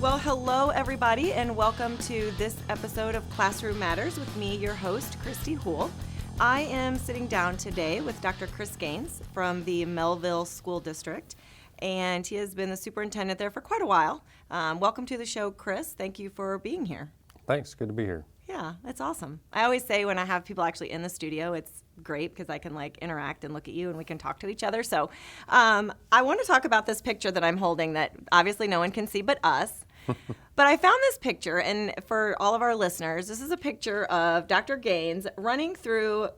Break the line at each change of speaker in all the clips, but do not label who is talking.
Well, hello, everybody, and welcome to this episode of Classroom Matters with me, your host, Christy Houle. I am sitting down today with Dr. Chris Gaines from the Mehlville School District, and he has been the superintendent there for quite a while. Welcome to the show, Chris. Thank you for being here.
Thanks. Good to be here.
Yeah, that's awesome. I always say when I have people actually in the studio, it's great because I can interact and look at you and we can talk to each other. So I want to talk about this picture that I'm holding that obviously no one can see but us. But I found this picture, and for all of our listeners, this is a picture of Dr. Gaines running through a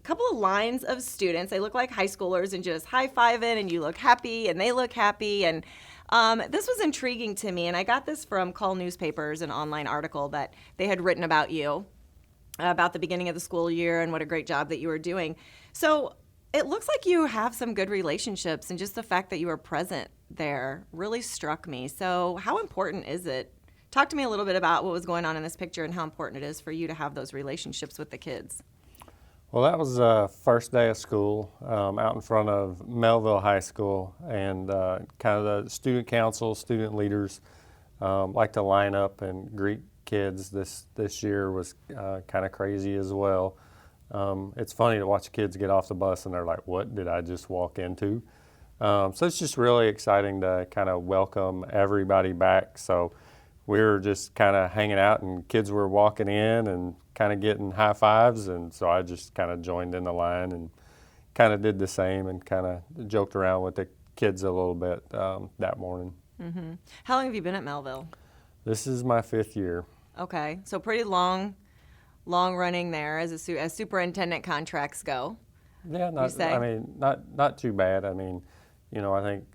couple of lines of students. They look like high schoolers and just high-fiving, and you look happy and they look happy. And this was intriguing to me, and I got this from Call Newspapers, an online article that they had written about you, about the beginning of the school year and what a great job that you were doing. So it looks like you have some good relationships, and just the fact that you were present there really struck me. So how important is it? Talk to me a little bit about what was going on in this picture and how important it is for you to have those relationships with the kids.
Well, that was the first day of school out in front of Mehlville High School, and kind of the student council, student leaders like to line up and greet kids. This year was kind of crazy as well. It's funny to watch kids get off the bus and they're like, what did I just walk into? So it's just really exciting to kind of welcome everybody back. So we were just kind of hanging out, and kids were walking in and kind of getting high fives, and so I just kind of joined in the line and kind of did the same and kind of joked around with the kids a little bit that morning.
Mm-hmm. How long have you been at Mehlville?
This is my 5th year.
Okay, so pretty long running there as superintendent contracts go.
Yeah, not too bad. I mean, I think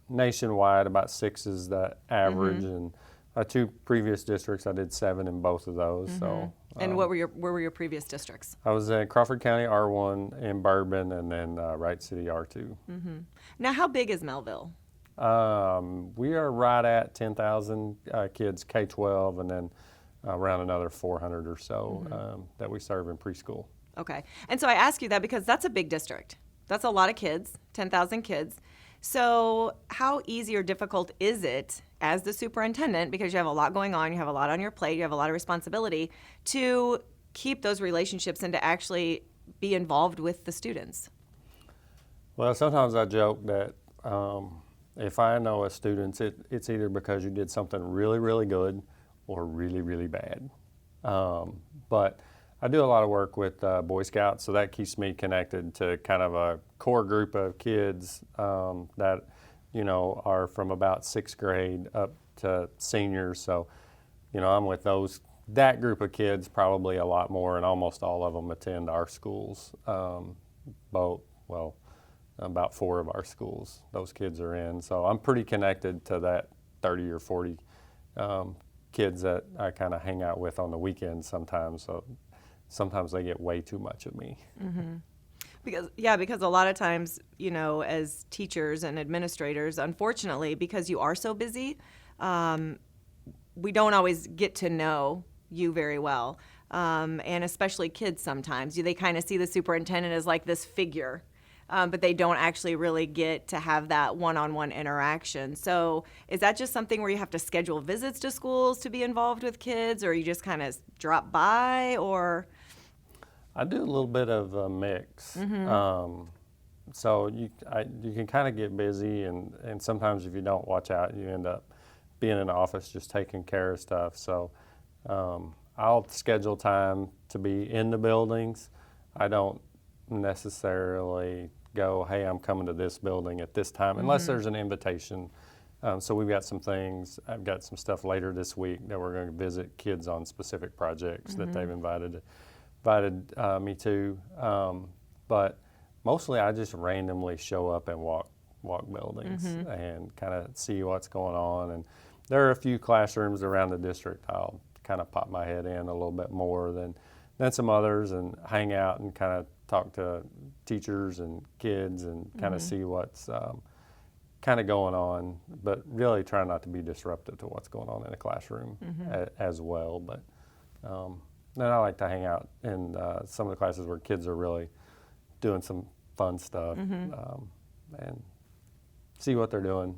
nationwide about 6 is the average, and my 2 previous districts I did 7 in both of those. So.
And where were your previous districts?
I was in Crawford County R1 in Barber, and then Wright City R2.
Mm-hmm. Now, how big is Mehlville?
We are right at 10,000 kids K-12, and then around another 400 or so that we serve in preschool.
Okay. And so I ask you that because that's a big district. That's a lot of kids, 10,000 kids. So how easy or difficult is it as the superintendent, because you have a lot going on, you have a lot on your plate, you have a lot of responsibility, to keep those relationships and to actually be involved with the students?
Well, sometimes I joke that if I know a student, it's either because you did something really, really good or really, really bad. But I do a lot of work with Boy Scouts, so that keeps me connected to kind of a core group of kids that, are from about 6th grade up to seniors. So, I'm with that group of kids probably a lot more, and almost all of them attend our schools. About 4 of our schools those kids are in. So I'm pretty connected to that 30 or 40 kids that I kind of hang out with on the weekends sometimes. So sometimes they get way too much of me.
Mm-hmm. Because a lot of times, as teachers and administrators, unfortunately, because you are so busy, we don't always get to know you very well. And especially kids sometimes. They kind of see the superintendent as like this figure, but they don't actually really get to have that one-on-one interaction. So is that just something where you have to schedule visits to schools to be involved with kids, or you just kind of drop by, or?
I do a little bit of a mix. So you can kind of get busy, and sometimes if you don't watch out, you end up being in the office just taking care of stuff. So I'll schedule time to be in the buildings. I don't necessarily go, hey, I'm coming to this building at this time, unless there's an invitation. So we've got some things. I've got some stuff later this week that we're going to visit kids on specific projects that they've invited me to, but mostly I just randomly show up and walk buildings and kind of see what's going on. And there are a few classrooms around the district I'll kind of pop my head in a little bit more than some others, and hang out and kind of talk to teachers and kids and kind of see what's kind of going on, but really try not to be disruptive to what's going on in the classroom as well. But then I like to hang out in some of the classes where kids are really doing some fun stuff and see what they're doing.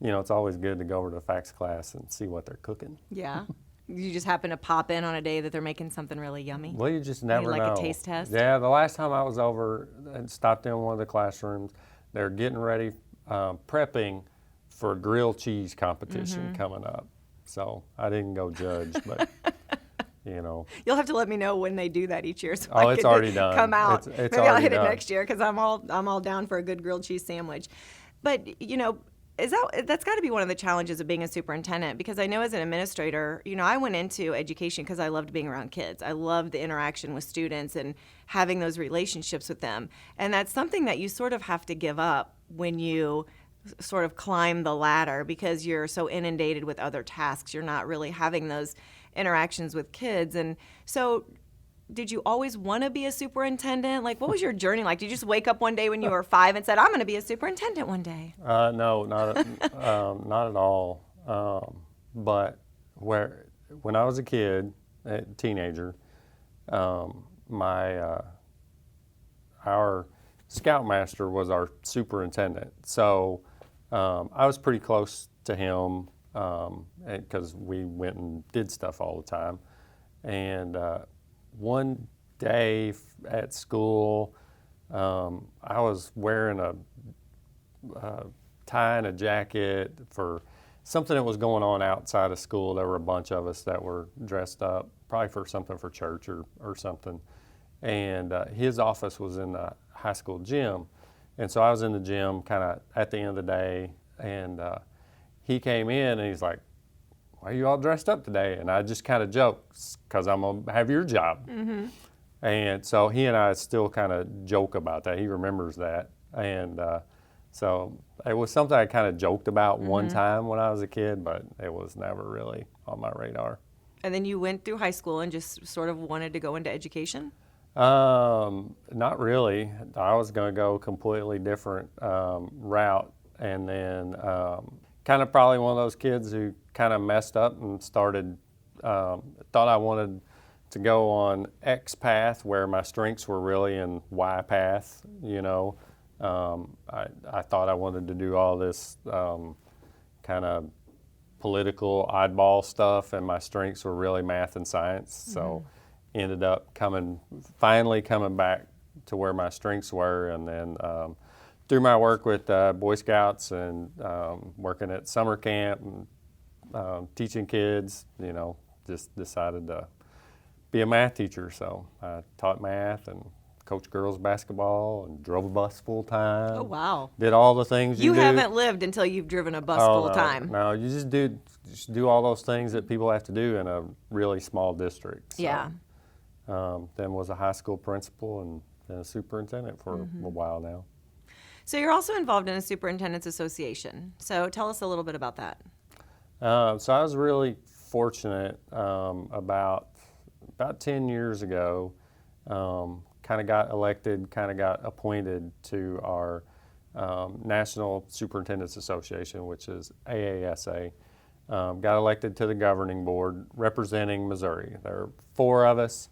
it's always good to go over to the fax class and see what they're cooking.
Yeah. You just happen to pop in on a day that they're making something really yummy?
Well, you just never know.
Like a taste test?
Yeah, the last time I was over and stopped in one of the classrooms, they're getting ready, prepping for a grilled cheese competition coming up. So I didn't go judge, but
You'll have to let me know when they do that each year, so
it's already done.
Come out.
It's
Maybe I'll
already
hit
done.
it next year because I'm all down for a good grilled cheese sandwich. But that's got to be one of the challenges of being a superintendent, because I know as an administrator, I went into education because I loved being around kids. I loved the interaction with students and having those relationships with them. And that's something that you sort of have to give up when you sort of climb the ladder, because you're so inundated with other tasks. You're not really having those interactions with kids. And so did you always want to be a superintendent? Like, what was your journey like? Did you just wake up one day when you were 5 and said, I'm going to be a superintendent one day?
No, not at all. But when I was a kid, a teenager, our scoutmaster was our superintendent. So I was pretty close to him because we went and did stuff all the time. And one day at school, I was wearing a tie and a jacket for something that was going on outside of school. There were a bunch of us that were dressed up, probably for something for church or something. And his office was in the high school gym. And so I was in the gym kind of at the end of the day, and he came in and he's like, why are you all dressed up today? And I just kind of joked, because I'm going to have your job. Mm-hmm. And so he and I still kind of joke about that. He remembers that. And so it was something I kind of joked about one time when I was a kid, but it was never really on my radar.
And then you went through high school and just sort of wanted to go into education?
Not really. I was going to go a completely different route, and then kind of probably one of those kids who kind of messed up and started, thought I wanted to go on X path where my strengths were really in Y path, I thought I wanted to do all this kind of political oddball stuff, and my strengths were really math and science. So ended up finally coming back to where my strengths were, and then through my work with Boy Scouts and working at summer camp and teaching kids, just decided to be a math teacher. So I taught math and coached girls basketball and drove a bus full time.
Oh, wow.
Did all the things you do.
You haven't lived until you've driven a bus full time.
No, you just do all those things that people have to do in a really small district. So,
yeah.
Then was a high school principal and then a superintendent for a while now.
So you're also involved in a superintendents association. So tell us a little bit about that.
So I was really fortunate about 10 years ago, kind of got elected, kind of got appointed to our National Superintendents Association, which is AASA. Got elected to the governing board representing Missouri. There are 4 of us.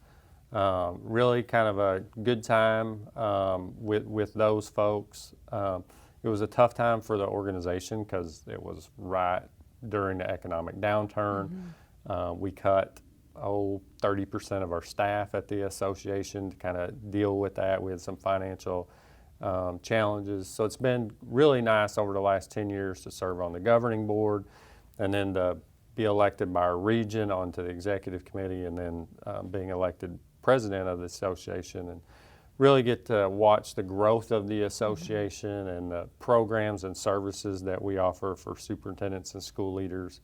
Really kind of a good time with those folks. It was a tough time for the organization because it was right during the economic downturn. We cut 30% of our staff at the association to kind of deal with that. We had some financial challenges. So it's been really nice over the last 10 years to serve on the governing board, and then to be elected by our region onto the executive committee, and then being elected president of the association, and really get to watch the growth of the association and the programs and services that we offer for superintendents and school leaders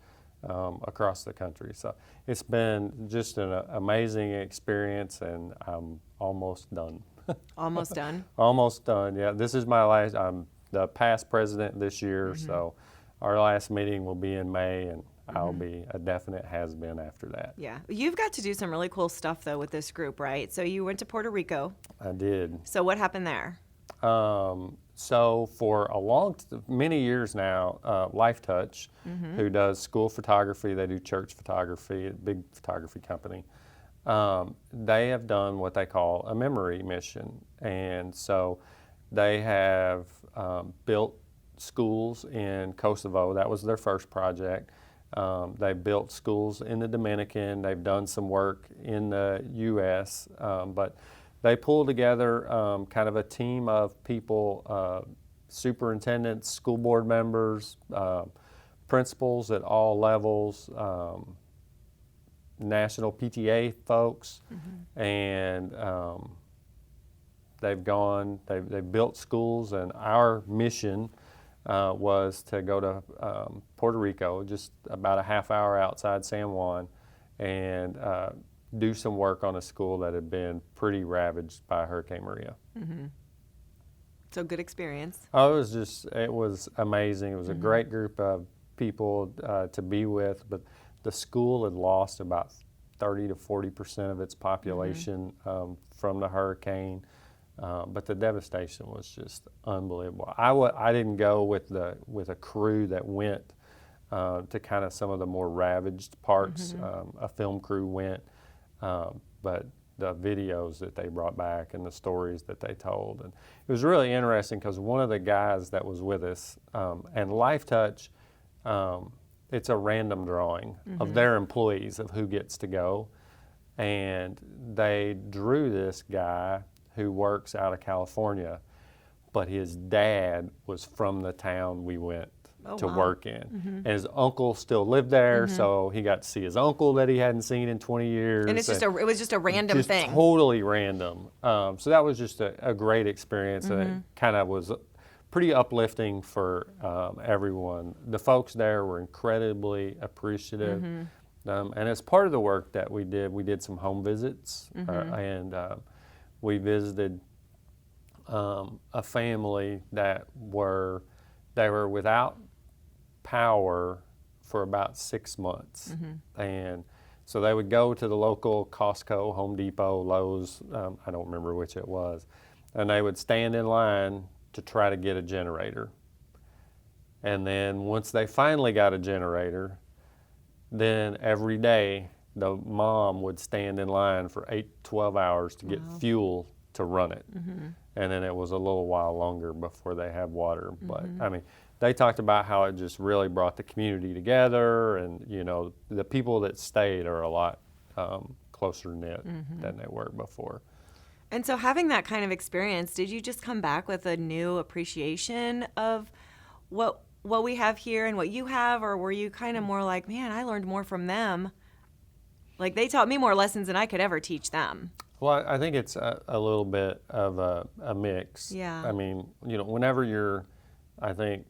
across the country. So it's been just an amazing experience, and I'm almost done.
Almost done?
Almost done, yeah. This is my last, I'm the past president this year, so our last meeting will be in May, and I'll be a definite has-been after that.
Yeah. You've got to do some really cool stuff, though, with this group, right? So you went to Puerto Rico.
I did.
So what happened there?
So for many years now, Lifetouch, who does school photography, they do church photography, a big photography company, they have done what they call a memory mission. And so they have built schools in Kosovo. That was their first project. They built schools in the Dominican. They've done some work in the U.S., but they pulled together kind of a team of people, superintendents, school board members, principals at all levels, national PTA folks, and they've built schools, and our mission was to go to Puerto Rico, just about a half hour outside San Juan, and do some work on a school that had been pretty ravaged by Hurricane Maria.
So good experience.
Oh, it was amazing. It was a great group of people to be with, but the school had lost about 30 to 40% of its population from the hurricane. But the devastation was just unbelievable. I didn't go with a crew that went to kind of some of the more ravaged parts. A film crew went, but the videos that they brought back and the stories that they told, and it was really interesting because one of the guys that was with us, and Lifetouch, it's a random drawing of their employees of who gets to go, and they drew this guy who works out of California, but his dad was from the town we went to work in. And his uncle still lived there, so he got to see his uncle that he hadn't seen in 20 years.
And it was just a random
just
thing.
Totally random. So that was just a great experience, and it kind of was pretty uplifting for everyone. The folks there were incredibly appreciative. And as part of the work that we did some home visits, and we visited a family that were without power for about 6 months. And so they would go to the local Costco, Home Depot, Lowe's, I don't remember which it was, and they would stand in line to try to get a generator. And then once they finally got a generator, then every day the mom would stand in line for 8-12 hours to get fuel to run it. And then it was a little while longer before they had water. But I mean, they talked about how it just really brought the community together, and the people that stayed are a lot closer knit than they were before.
And so having that kind of experience, did you just come back with a new appreciation of what we have here and what you have, or were you kind of more like, man, I learned more from them? Like, they taught me more lessons than I could ever teach them.
Well, I think it's a little bit of a mix.
Yeah.
I mean, whenever you're, I think,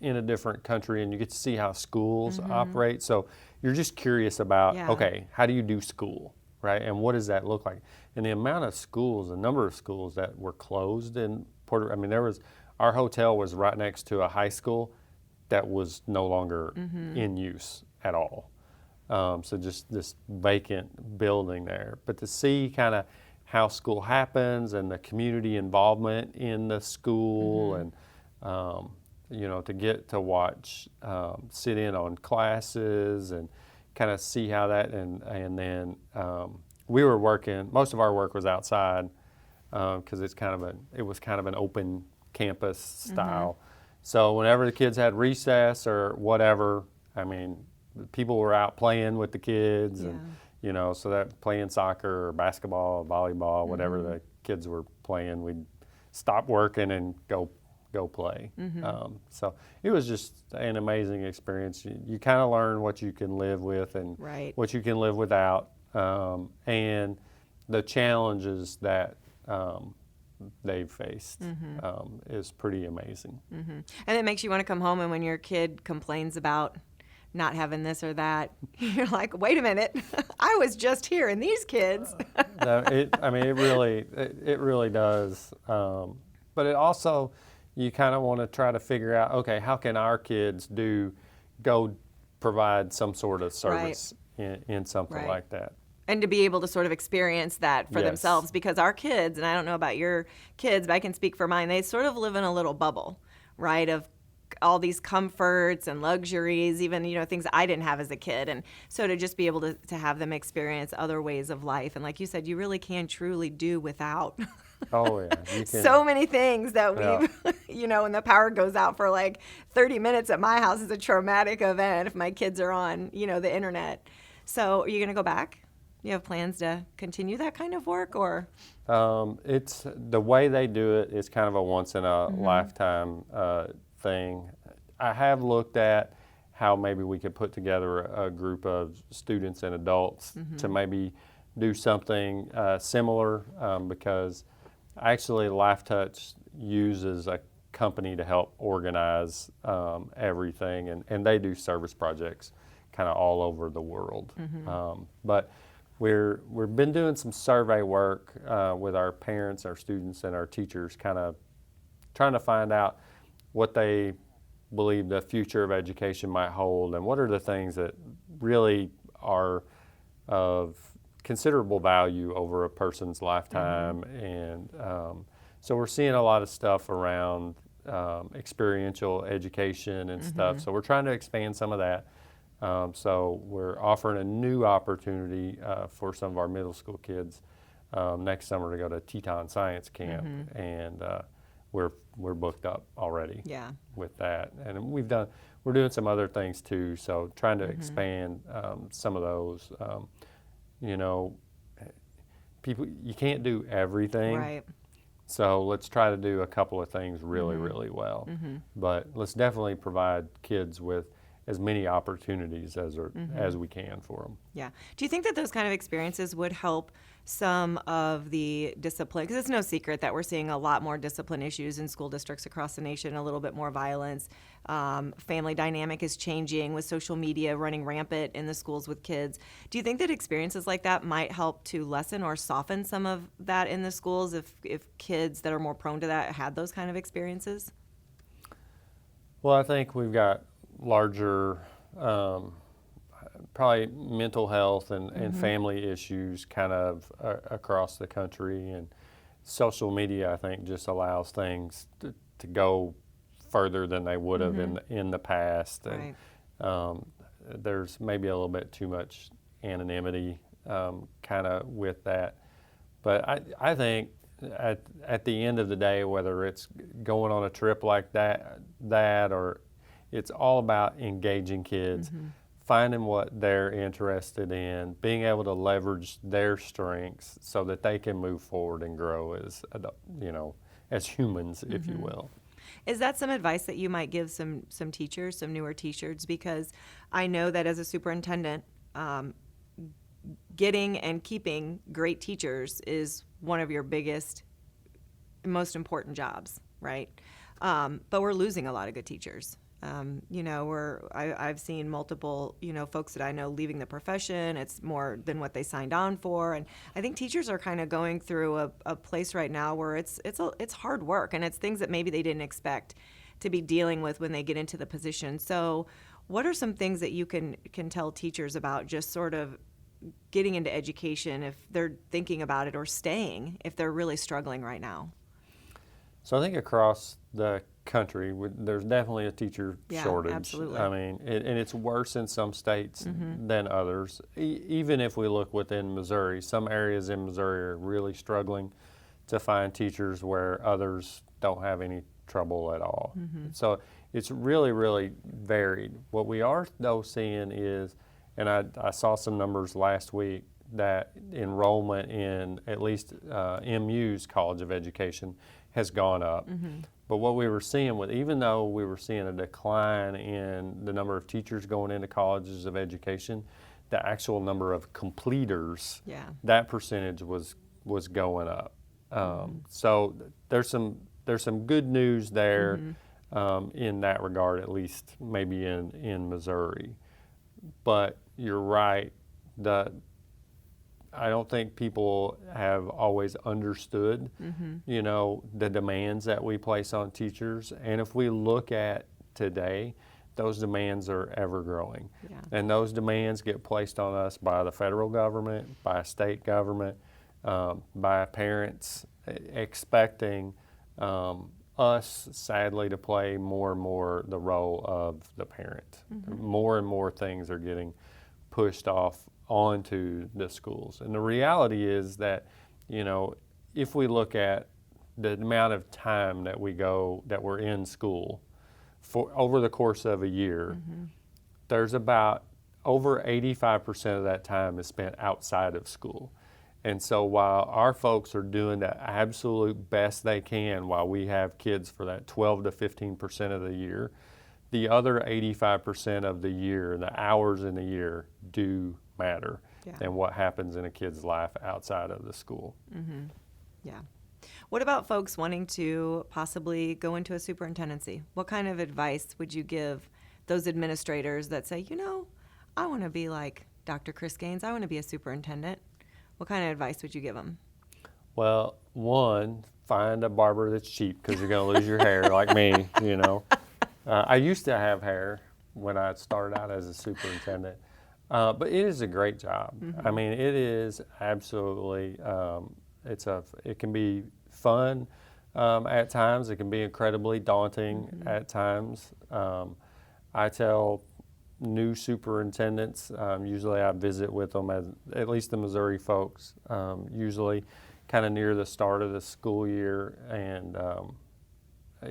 in a different country and you get to see how schools operate, so you're just curious about, okay, how do you do school, right? And what does that look like? And the amount of schools, the number of schools that were closed in Puerto, I mean, our hotel was right next to a high school that was no longer in use at all. So just this vacant building there. But to see kind of how school happens and the community involvement in the school, and to get to watch, sit in on classes and kind of see how that, and then we were working, most of our work was outside because it was kind of an open campus style. So whenever the kids had recess or whatever, I mean, people were out playing with the kids, and so that playing soccer or basketball, volleyball, whatever the kids were playing, we'd stop working and go play. So it was just an amazing experience. You kind of learn what you can live with and what you can live without, and the challenges that they've faced is pretty amazing.
And it makes you want to come home, and when your kid complains about not having this or that, you're like, wait a minute, I was just here, and these kids. It really does. But it also, you kind of want to try to figure out, okay, how can our kids go provide some sort of service in something like that. And to be able to sort of experience that for themselves, because our kids, and I don't know about your kids, but I can speak for mine, they sort of live in a little bubble, right, of all these comforts and luxuries, even, things I didn't have as a kid. And so to just be able to have them experience other ways of life. And like you said, you really can truly do without
Oh yeah, you can.
So many things that
Yeah.
we've, when the power goes out for like 30 minutes at my house is a traumatic event if my kids are on, the internet. So are you going to go back? You have plans to continue that kind of work, or?
It's the way they do it is kind of a once in a lifetime thing. I have looked at how maybe we could put together a group of students and adults to maybe do something similar because actually Lifetouch uses a company to help organize everything, and they do service projects kind of all over the world. But we've been doing some survey work with our parents, our students, and our teachers, kind of trying to find out what they believe the future of education might hold, and what are the things that really are of considerable value over a person's lifetime. And so we're seeing a lot of stuff around experiential education and stuff. So we're trying to expand some of that. So we're offering a new opportunity for some of our middle school kids next summer to go to Teton Science Camp, and we're booked up already with that. And we're doing some other things too. So trying to expand some of those. People, you can't do everything.
Right.
So let's try to do a couple of things really, really well. But let's definitely provide kids with as many opportunities as we can for them.
Yeah. Do you think that those kind of experiences would help some of the discipline? Because it's no secret that we're seeing a lot more discipline issues in school districts across the nation, a little bit more violence. Family dynamic is changing with social media running rampant in the schools with kids. Do you think that experiences like that might help to lessen or soften some of that in the schools if kids that are more prone to that had those kind of experiences?
Well, I think we've got larger probably mental health and family issues kind of across the country, and social media I think just allows things to go further than they would have in the past. And there's maybe a little bit too much anonymity kind of with that, but I think at the end of the day, whether it's going on a trip like that or it's all about engaging kids, finding what they're interested in, being able to leverage their strengths so that they can move forward and grow as humans, if you will.
Is that some advice that you might give some teachers, some newer teachers? Because I know that as a superintendent, getting and keeping great teachers is one of your biggest, most important jobs, right? But we're losing a lot of good teachers. I've seen multiple, folks that I know leaving the profession. It's more than what they signed on for, and I think teachers are kind of going through a place right now where it's hard work, and it's things that maybe they didn't expect to be dealing with when they get into the position. So, what are some things that you can tell teachers about just sort of getting into education if they're thinking about it, or staying if they're really struggling right now?
So I think across the country, there's definitely a teacher shortage.
Absolutely.
I mean, and it's worse in some states than others. Even if we look within Missouri, some areas in Missouri are really struggling to find teachers where others don't have any trouble at all. So it's really, really varied. What we are though seeing is, and I saw some numbers last week, that enrollment in at least MU's College of Education has gone up. But what we were seeing even though we were seeing a decline in the number of teachers going into colleges of education, the actual number of completers, that percentage was going up. So there's some good news there in that regard, at least maybe in Missouri. But you're right, I don't think people have always understood, the demands that we place on teachers. And if we look at today, those demands are ever growing. And those demands get placed on us by the federal government, by state government, by parents, expecting us, sadly, to play more and more the role of the parent. More and more things are getting pushed off onto the schools. And the reality is that, if we look at the amount of time that we're in school for over the course of a year, there's about over 85% of that time is spent outside of school. And so while our folks are doing the absolute best they can while we have kids for that 12 to 15% of the year, the other 85% of the year, the hours in the year, do matter. And what happens in a kid's life outside of the school.
Yeah. What about folks wanting to possibly go into a superintendency? What kind of advice would you give those administrators that say, you know, I want to be like Dr. Chris Gaines, I want to be a superintendent? What kind of advice would you give them?
Well, one, find a barber that's cheap because you're going to lose your hair like me, you know. I used to have hair when I started out as a superintendent, but it is a great job. I mean, it is absolutely, it can be fun at times. It can be incredibly daunting at times. I tell new superintendents, usually I visit with them, at least the Missouri folks, usually kind of near the start of the school year. And,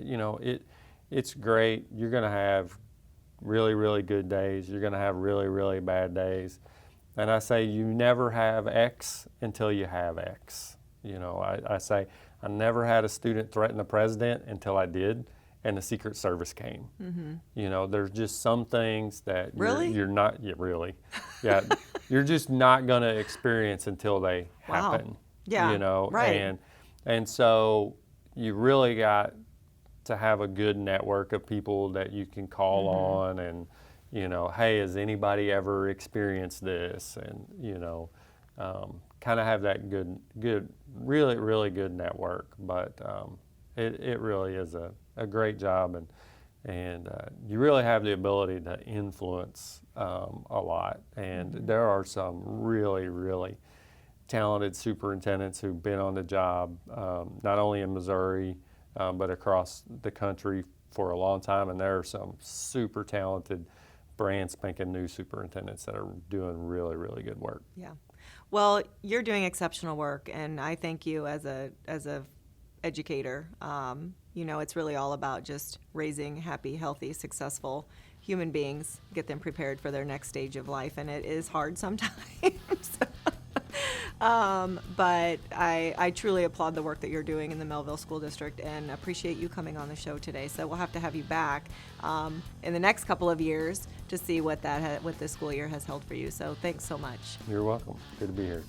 you know, it's great. You're going to have really, really good days. You're going to have really, really bad days. And I say you never have X until you have X. You know, I say I never had a student threaten the president until I did. And the Secret Service came. You know, there's just some things that you're not, you're just not going to experience until they happen.
Yeah,
you know,
right.
And so you really got to have a good network of people that you can call on, and you know, hey, has anybody ever experienced this? And you know, kind of have that good, really, really good network. But it really is a great job, and you really have the ability to influence a lot. And there are some really, really talented superintendents who've been on the job, not only in Missouri, but across the country for a long time. And there are some super talented, brand spanking new superintendents that are doing really, really good work.
Yeah. Well, you're doing exceptional work, and I thank you as a educator. You know, it's really all about just raising happy, healthy, successful human beings, get them prepared for their next stage of life, and it is hard sometimes. But I truly applaud the work that you're doing in the Mehlville School District and appreciate you coming on the show today. So we'll have to have you back in the next couple of years to see what this school year has held for you. So thanks so much.
You're welcome. Good to be here.